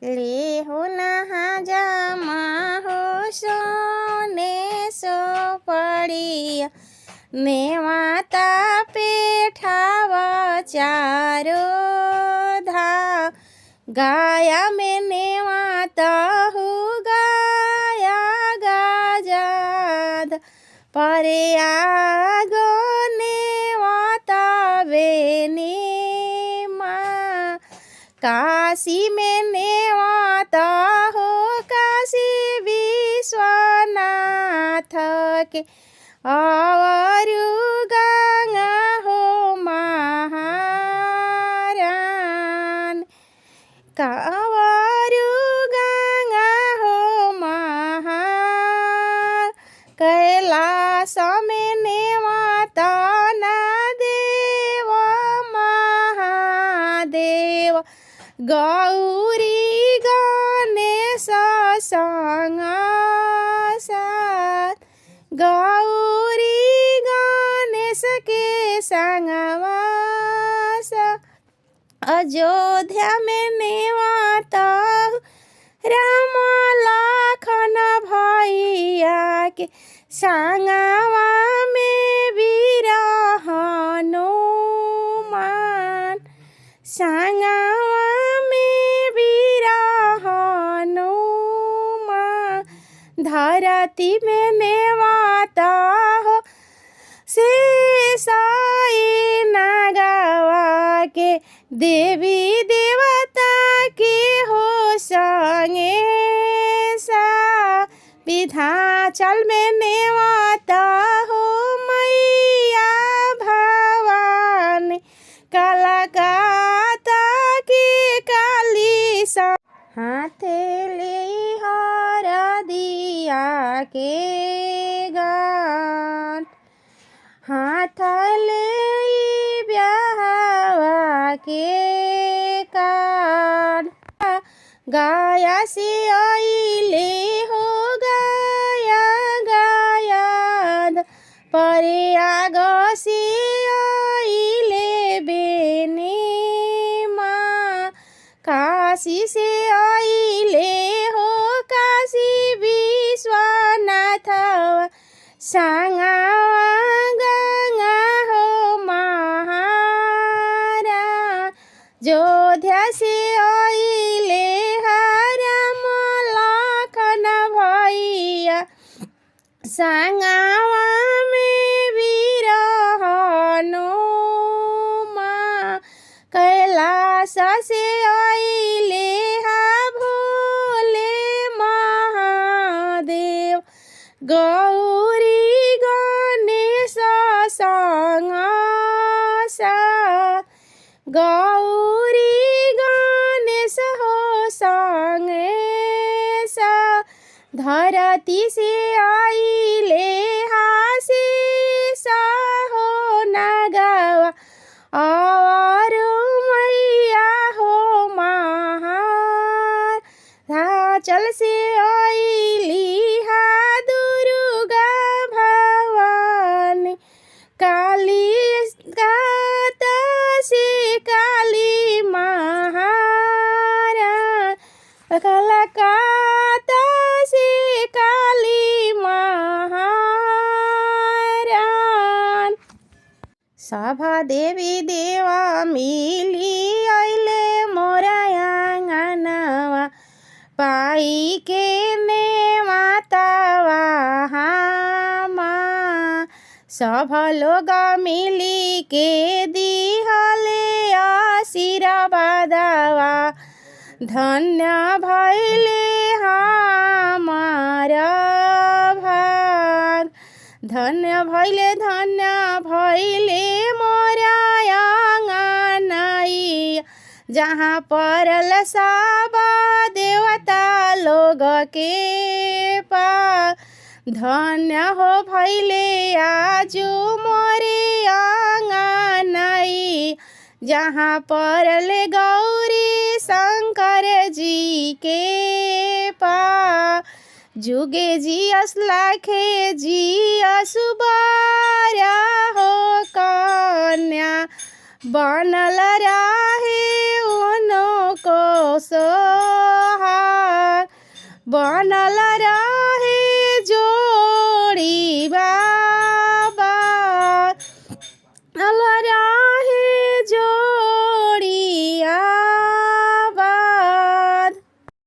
ले हो नहा जमा हो सोने सो पड़िया नेवाता पेठावा चारो धा गाया में नेवाता हो गाया गाजाद परे आगो नेवाता बेनी माँ काशी में नेवाता हो काशी विश्वनाथ के अवरु गंगा हो महारान कावरु गंगा हो महार कैलाश में नेवाता ना देव महादेव गौरी गणेश संग साथ गौरी गणेश के संगवास अयोध्या में नेवाता राम लखन भैया के संगवा में वीर हनुमान संगवा में वीर हनुमान धरती में नेवाता हो शेषाई नागवा के देवी देवता के हो संगे सा विंध्याचल में नेवाता हो मैया भवानी कलकत्ता की काली सा हाथे ले हर दिया के गान हाथ ले ब्याहवा के कान गाया से आइले हो गाया गायाद परे आग से आइले बेने माँ काशी से आइले हो काशी विश्वनाथ संगा गंगा हो महारा अयोध्या से आइले राम लखन भैया संगवा में वीर हनुमान कैलाश से आइले भोले महादेव गौरी गणेश संग साथ गौरी गणेश हो संगे सा धरती से आइले हाशीष हो नगवा और मैया हो महाराचल से आइली हा दुर्गा भवानी काली काता से काली महारा कलकत्ता से काली महारान सभा देवी देवा मिली आइले मोरा आंगनवा पाई के नेवातावा माँ सब लोग मिली के दिहले आशीर्वादवा धन्य भैले हमारा भाग धन्य भैले मोरा आंगनई जहाँ परल सब देवता लोग के पास धन्य हो भैले आजू मोरे आंगनई जहाँ परल गौरी शंकर जी के पास जुगे जी असलाखे जी असुबारा हो कन्या बनल रहे उनको सो बनल